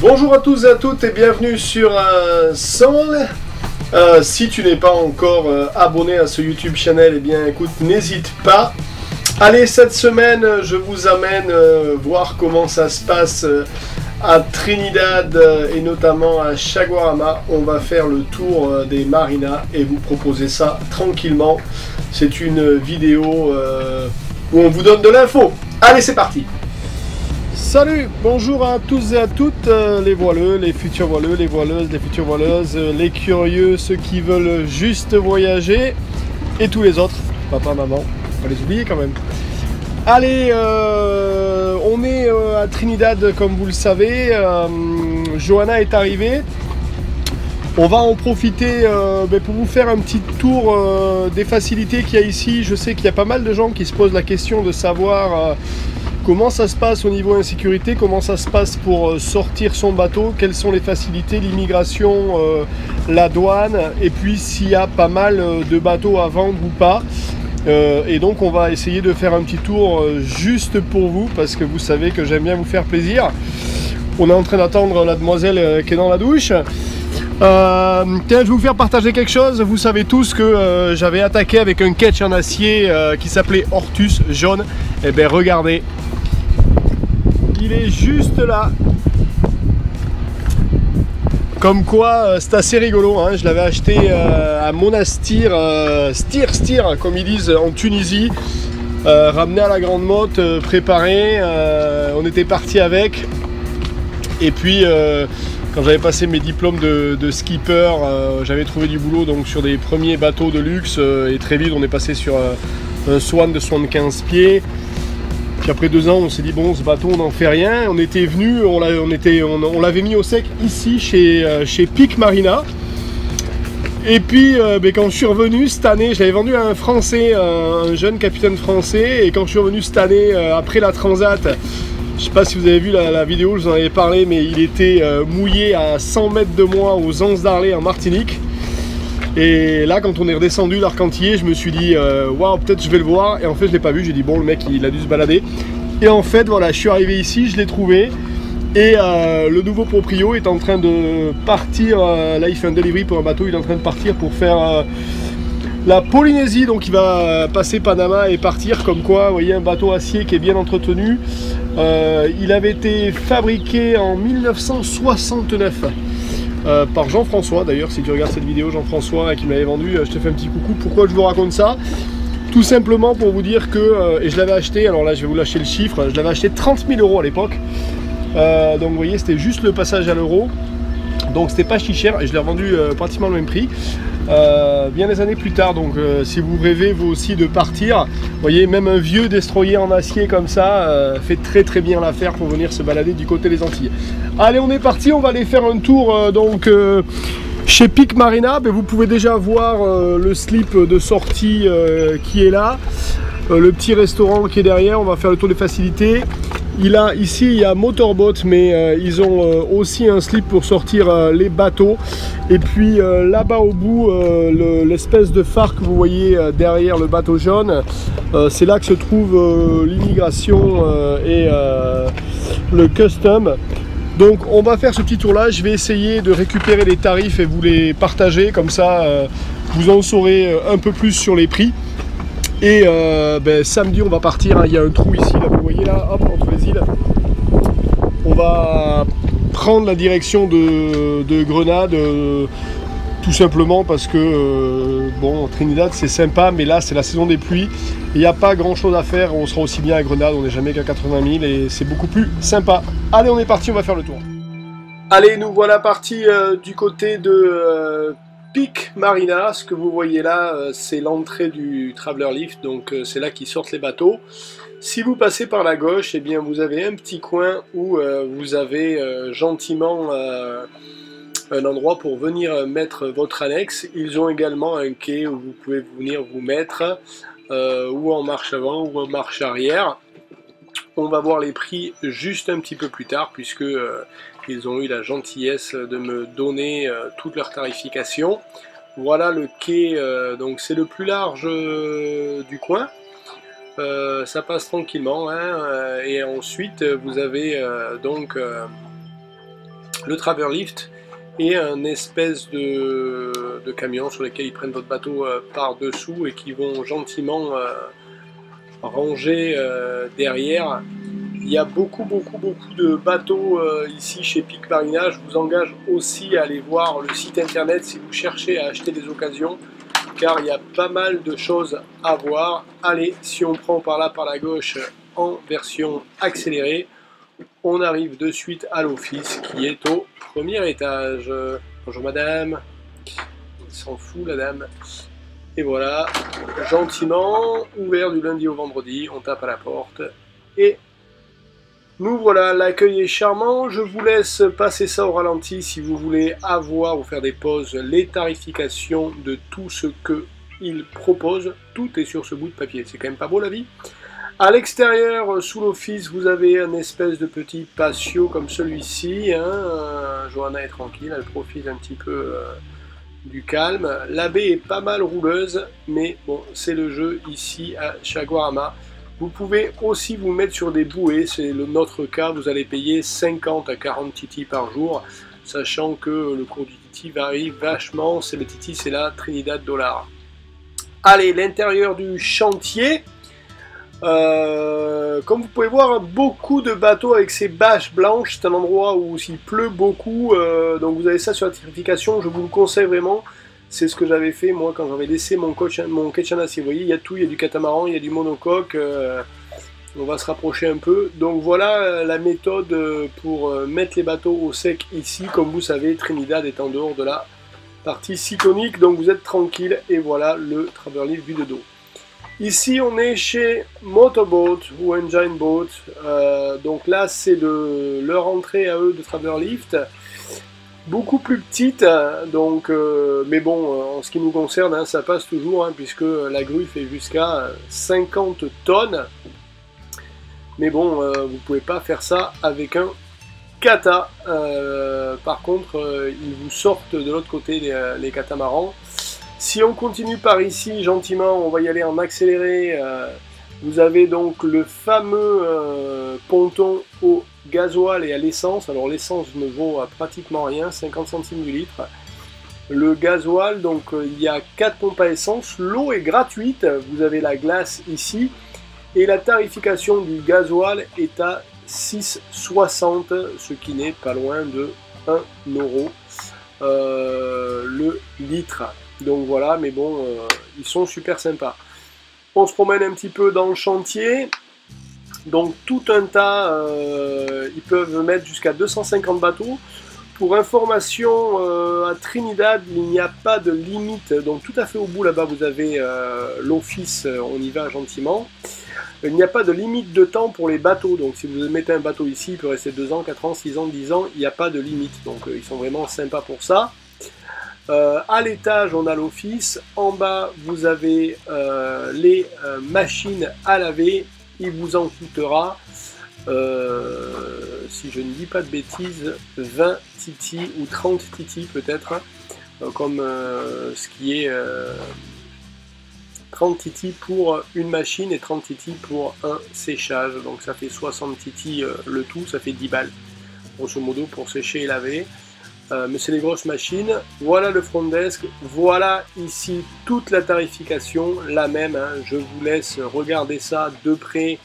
Bonjour à tous et à toutes et bienvenue sur Soul. Si tu n'es pas encore abonné à ce YouTube channel, eh bien écoute, n'hésite pas. Allez, cette semaine, je vous amène voir comment ça se passe à Trinidad et notamment à Chaguarama. On va faire le tour des marinas et vous proposer ça tranquillement. C'est une vidéo où on vous donne de l'info. Allez, c'est parti! Salut, bonjour à tous et à toutes, les voileux, les futurs voileux, les voileuses, les futures voileuses, les curieux, ceux qui veulent juste voyager et tous les autres, papa, maman, on va les oublier quand même. Allez, on est à Trinidad comme vous le savez, Johanna est arrivée. On va en profiter pour vous faire un petit tour des facilités qu'il y a ici. Je sais qu'il y a pas mal de gens qui se posent la question de savoir comment ça se passe au niveau insécurité, comment ça se passe pour sortir son bateau, quelles sont les facilités, l'immigration, la douane, et puis s'il y a pas mal de bateaux à vendre ou pas. Et donc on va essayer de faire un petit tour juste pour vous, parce que vous savez que j'aime bien vous faire plaisir. On est en train d'attendre la demoiselle qui est dans la douche. Tiens, je vais vous faire partager quelque chose. Vous savez tous que j'avais attaqué avec un ketch en acier qui s'appelait Ortus jaune. Et bien regardez, il est juste là. Comme quoi, c'est assez rigolo, hein. Je l'avais acheté à Monastir, Stir, comme ils disent en Tunisie. Ramené à la Grande Motte, préparé. On était parti avec. Et puis, quand j'avais passé mes diplômes de skipper, j'avais trouvé du boulot donc, sur des premiers bateaux de luxe. Et très vite, on est passé sur un Swan de 75 pieds. Puis après 2 ans, on s'est dit bon, ce bateau, on n'en fait rien. On était venu, on l'avait mis au sec ici chez Peak Marina. Et puis quand je suis revenu cette année, je l'avais vendu à un Français, un jeune capitaine français. Et quand je suis revenu cette année, après la Transat, je ne sais pas si vous avez vu la vidéo, je vous en avais parlé, mais il était mouillé à 100 mètres de moi aux Anses d'Arlé en Martinique. Et là, quand on est redescendu l'Arcantillé, je me suis dit waouh, peut-être je vais le voir. Et en fait, je l'ai pas vu. J'ai dit bon, le mec, il a dû se balader. Et en fait, voilà, je suis arrivé ici, je l'ai trouvé. Et le nouveau proprio est en train de partir. Là, il fait un delivery pour un bateau. Il est en train de partir pour faire la Polynésie. Donc, il va passer Panama et partir. Comme quoi, vous voyez, un bateau acier qui est bien entretenu. Il avait été fabriqué en 1969. Par Jean-François, d'ailleurs, si tu regardes cette vidéo, Jean-François qui me l'avait vendu, je te fais un petit coucou. Pourquoi je vous raconte ça? Tout simplement pour vous dire que, et je l'avais acheté, alors là je vais vous lâcher le chiffre, je l'avais acheté 30 000 € à l'époque. Donc vous voyez, c'était juste le passage à l'euro, donc c'était pas si cher et je l'ai revendu pratiquement le même prix. Bien des années plus tard, donc si vous rêvez vous aussi de partir, vous voyez, même un vieux destroyer en acier comme ça fait très bien l'affaire pour venir se balader du côté des Antilles. Allez, on est parti, on va aller faire un tour chez Peak Marina. Vous pouvez déjà voir le slip de sortie qui est là, le petit restaurant qui est derrière. On va faire le tour des facilités. Ici il y a Motorboat, mais ils ont aussi un slip pour sortir les bateaux. Et puis là-bas au bout, l'espèce de phare que vous voyez derrière le bateau jaune, c'est là que se trouve l'immigration et le custom. Donc on va faire ce petit tour là, je vais essayer de récupérer les tarifs et vous les partager, comme ça vous en saurez un peu plus sur les prix. Et samedi on va partir, hein. Il y a un trou ici, là, vous voyez là, hop, entre les îles. On va prendre la direction de Grenade, tout simplement parce que bon, Trinidad c'est sympa, mais là c'est la saison des pluies. Il n'y a pas grand chose à faire, on sera aussi bien à Grenade, on n'est jamais qu'à 80 000 et c'est beaucoup plus sympa. Allez, on est parti, on va faire le tour. Allez, nous voilà partis du côté de Peak Marina. Ce que vous voyez là, c'est l'entrée du Traveller Lift, donc c'est là qu'ils sortent les bateaux. Si vous passez par la gauche, eh bien vous avez un petit coin où vous avez gentiment un endroit pour venir mettre votre annexe. Ils ont également un quai où vous pouvez venir vous mettre ou en marche avant ou en marche arrière. On va voir les prix juste un petit peu plus tard, puisque ils ont eu la gentillesse de me donner toute leur tarification. Voilà le quai, donc c'est le plus large du coin. Ça passe tranquillement, hein, et ensuite vous avez donc le Traverlift et un espèce de camion sur lequel ils prennent votre bateau par-dessous et qui vont gentiment ranger derrière. Il y a beaucoup de bateaux ici chez Peak Marina. Je vous engage aussi à aller voir le site internet si vous cherchez à acheter des occasions, car il y a pas mal de choses à voir. Allez, si on prend par là, par la gauche, en version accélérée, on arrive de suite à l'office qui est au premier étage. Bonjour madame, il s'en fout la dame. Et voilà, gentiment, ouvert du lundi au vendredi, on tape à la porte et nous voilà, l'accueil est charmant. Je vous laisse passer ça au ralenti si vous voulez avoir ou faire des pauses, les tarifications de tout ce qu'ils proposent. Tout est sur ce bout de papier, c'est quand même pas beau la vie. À l'extérieur, sous l'office, vous avez un espèce de petit patio comme celui-ci. Hein. Johanna est tranquille, elle profite un petit peu du calme. La baie est pas mal rouleuse, mais bon, c'est le jeu ici à Chaguarama. Vous pouvez aussi vous mettre sur des bouées, c'est notre cas, vous allez payer 50 à 40 titis par jour, sachant que le cours du titi varie vachement, le titi c'est la Trinidad dollar. Allez, l'intérieur du chantier, comme vous pouvez voir, beaucoup de bateaux avec ces bâches blanches, c'est un endroit où il pleut beaucoup, donc vous avez ça sur la tarification, je vous le conseille vraiment. C'est ce que j'avais fait moi quand j'avais laissé mon Ketchanas. Vous voyez, il y a tout, il y a du catamaran, il y a du monocoque, on va se rapprocher un peu. Donc voilà la méthode pour mettre les bateaux au sec ici. Comme vous savez, Trinidad est en dehors de la partie cyclonique, donc vous êtes tranquille. Et voilà le Traverlift vu de dos. Ici on est chez Motorboat ou Engine Boat. Donc là c'est leur entrée à eux de Traverlift. Beaucoup plus petite, donc, mais bon, en ce qui nous concerne, hein, ça passe toujours, hein, puisque la grue fait jusqu'à 50 tonnes. Mais bon, vous pouvez pas faire ça avec un kata. Par contre, ils vous sortent de l'autre côté les catamarans. Si on continue par ici, gentiment, on va y aller en accéléré. Vous avez donc le fameux ponton au gasoil et à l'essence. Alors l'essence ne vaut pratiquement rien, 50 centimes du litre. Le gasoil, donc il y a 4 pompes à essence. L'eau est gratuite, vous avez la glace ici. Et la tarification du gasoil est à 6,60, ce qui n'est pas loin de 1 euro le litre. Donc voilà, mais bon, ils sont super sympas. On se promène un petit peu dans le chantier. Donc tout un tas, ils peuvent mettre jusqu'à 250 bateaux. Pour information, à Trinidad, il n'y a pas de limite. Donc tout à fait au bout là-bas, vous avez l'office, on y va gentiment. Il n'y a pas de limite de temps pour les bateaux. Donc si vous mettez un bateau ici, il peut rester 2 ans, 4 ans, 6 ans, 10 ans. Il n'y a pas de limite. Donc ils sont vraiment sympas pour ça. À l'étage, on a l'office. En bas, vous avez les machines à laver. Il vous en coûtera, si je ne dis pas de bêtises, 20 titis ou 30 titis peut-être, comme ce qui est 30 titis pour une machine et 30 titis pour un séchage. Donc ça fait 60 titis le tout, ça fait 10 balles, grosso modo, pour sécher et laver. Mais c'est des grosses machines. Voilà le front desk. Voilà ici toute la tarification, la même. Hein. Je vous laisse regarder ça de près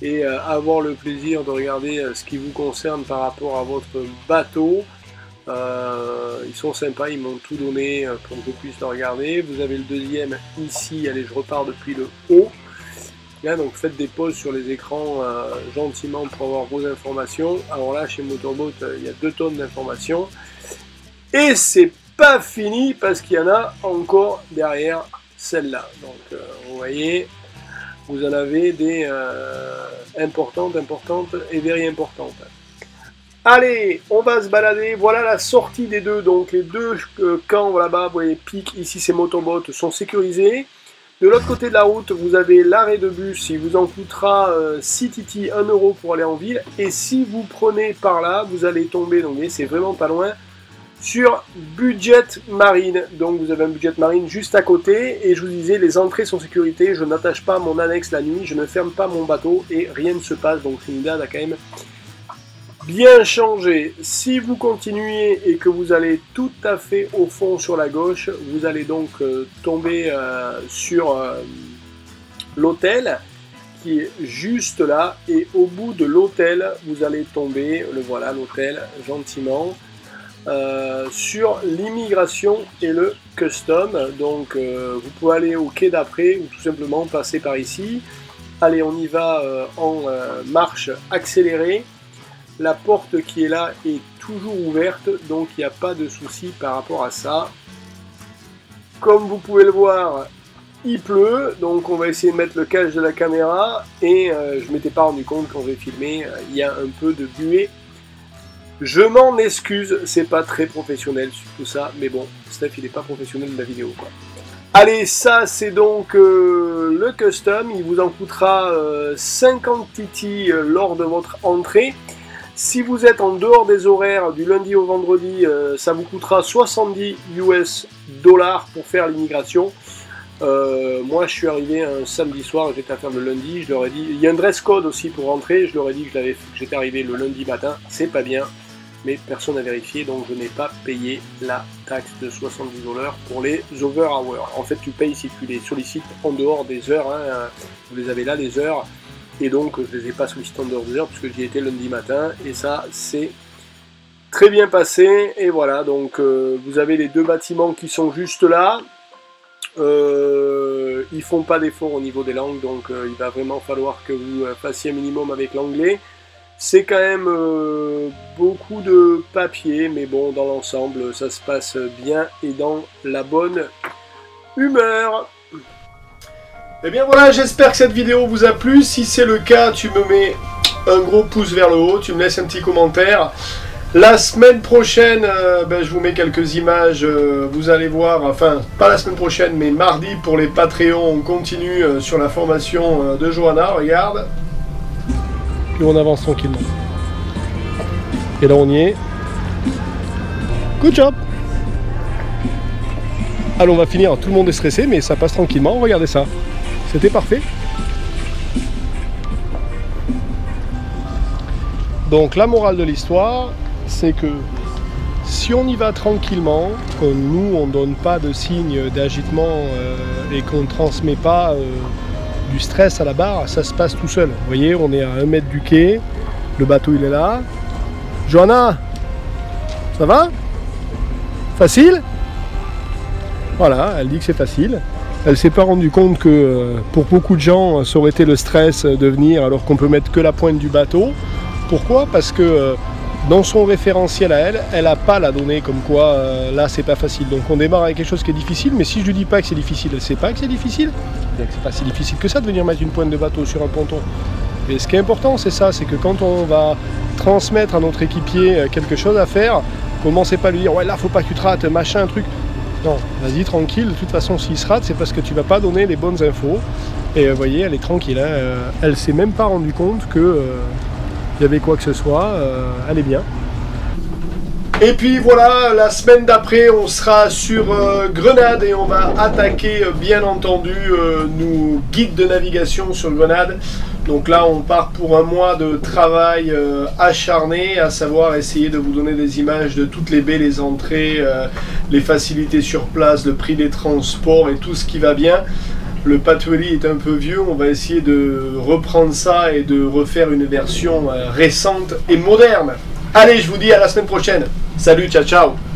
et avoir le plaisir de regarder ce qui vous concerne par rapport à votre bateau. Ils sont sympas, ils m'ont tout donné pour que je puisse le regarder. Vous avez le deuxième ici. Allez, je repars depuis le haut. Là, donc faites des pauses sur les écrans gentiment pour avoir vos informations. Alors là, chez Motorboat, il y a 2 tonnes d'informations. Et c'est pas fini parce qu'il y en a encore derrière celle-là. Donc vous voyez, vous en avez des importantes et very importantes. Allez, on va se balader. Voilà la sortie des deux. Donc les deux camps là-bas, vous voyez, Peak, ici c'est Motorboat, sont sécurisés. De l'autre côté de la route, vous avez l'arrêt de bus, il vous en coûtera 6 titis, 1 euro pour aller en ville. Et si vous prenez par là, vous allez tomber, donc c'est vraiment pas loin, sur Budget Marine. Donc vous avez un Budget Marine juste à côté. Et je vous disais, les entrées sont sécurité, je n'attache pas mon annexe la nuit, je ne ferme pas mon bateau et rien ne se passe. Donc Trinidad a quand même bien changé. Si vous continuez et que vous allez tout à fait au fond sur la gauche, vous allez donc tomber sur l'hôtel qui est juste là, et au bout de l'hôtel, vous allez tomber, le voilà l'hôtel, gentiment, sur l'immigration et le custom. Donc vous pouvez aller au quai d'après ou tout simplement passer par ici. Allez, on y va en marche accélérée. La porte qui est là est toujours ouverte, donc il n'y a pas de souci par rapport à ça. Comme vous pouvez le voir, il pleut, donc on va essayer de mettre le cache de la caméra, et je ne m'étais pas rendu compte quand j'ai filmé, il y a un peu de buée. Je m'en excuse, c'est pas très professionnel tout ça, mais bon, Steph il n'est pas professionnel de la vidéo quoi. Allez, ça c'est donc le custom, il vous en coûtera 50 TT lors de votre entrée. Si vous êtes en dehors des horaires du lundi au vendredi, ça vous coûtera 70 US $ pour faire l'immigration. Moi je suis arrivé un samedi soir, j'étais à faire le lundi, je leur ai dit, il y a un dress code aussi pour rentrer, je leur ai dit que j'étais arrivé le lundi matin, c'est pas bien, mais personne n'a vérifié, donc je n'ai pas payé la taxe de 70 $ pour les over hours. En fait tu payes si tu les sollicites en dehors des heures, hein, vous les avez là les heures, et donc je les ai pas sollicités en dehors des heures, puisque j'y étais lundi matin, et ça c'est très bien passé, et voilà, donc vous avez les deux bâtiments qui sont juste là. Ils font pas d'effort au niveau des langues, donc il va vraiment falloir que vous fassiez un minimum avec l'anglais. C'est quand même beaucoup de papier, mais bon, dans l'ensemble, ça se passe bien et dans la bonne humeur. Et bien voilà, j'espère que cette vidéo vous a plu. Si c'est le cas, tu me mets un gros pouce vers le haut, tu me laisses un petit commentaire. La semaine prochaine, je vous mets quelques images, vous allez voir, enfin, pas la semaine prochaine, mais mardi pour les Patreons, on continue sur la formation de Johanna, regarde. Puis on avance tranquillement. Et là on y est. Good job. Allez, on va finir, tout le monde est stressé, mais ça passe tranquillement, regardez ça. C'était parfait. Donc la morale de l'histoire, c'est que si on y va tranquillement, que nous on ne donne pas de signe d'agitement et qu'on ne transmet pas du stress à la barre, ça se passe tout seul. Vous voyez, on est à 1 mètre du quai, le bateau il est là. Johanna, ça va? Facile? Voilà, elle dit que c'est facile. Elle s'est pas rendue compte que pour beaucoup de gens, ça aurait été le stress de venir alors qu'on peut mettre que la pointe du bateau. Pourquoi? Parce que dans son référentiel à elle, elle n'a pas la donnée comme quoi là c'est pas facile. Donc on démarre avec quelque chose qui est difficile, mais si je lui dis pas que c'est difficile, elle sait pas que c'est difficile. C'est pas si difficile que ça de venir mettre une pointe de bateau sur un ponton. Et ce qui est important, c'est ça, c'est que quand on va transmettre à notre équipier quelque chose à faire, commencez pas à lui dire ouais là faut pas que tu te rates, machin, un truc. Non, vas-y tranquille, de toute façon s'il se rate, c'est parce que tu vas pas donner les bonnes infos. Et vous voyez, elle est tranquille, hein, elle s'est même pas rendue compte que il y avait quoi que ce soit, elle est bien. Et puis voilà, la semaine d'après, on sera sur Grenade et on va attaquer, bien entendu, nos guides de navigation sur Grenade. Donc là, on part pour un mois de travail acharné, à savoir essayer de vous donner des images de toutes les baies, les entrées, les facilités sur place, le prix des transports et tout ce qui va bien. Le Patwelly est un peu vieux, on va essayer de reprendre ça et de refaire une version récente et moderne. Allez, je vous dis à la semaine prochaine. Salut, ciao, ciao.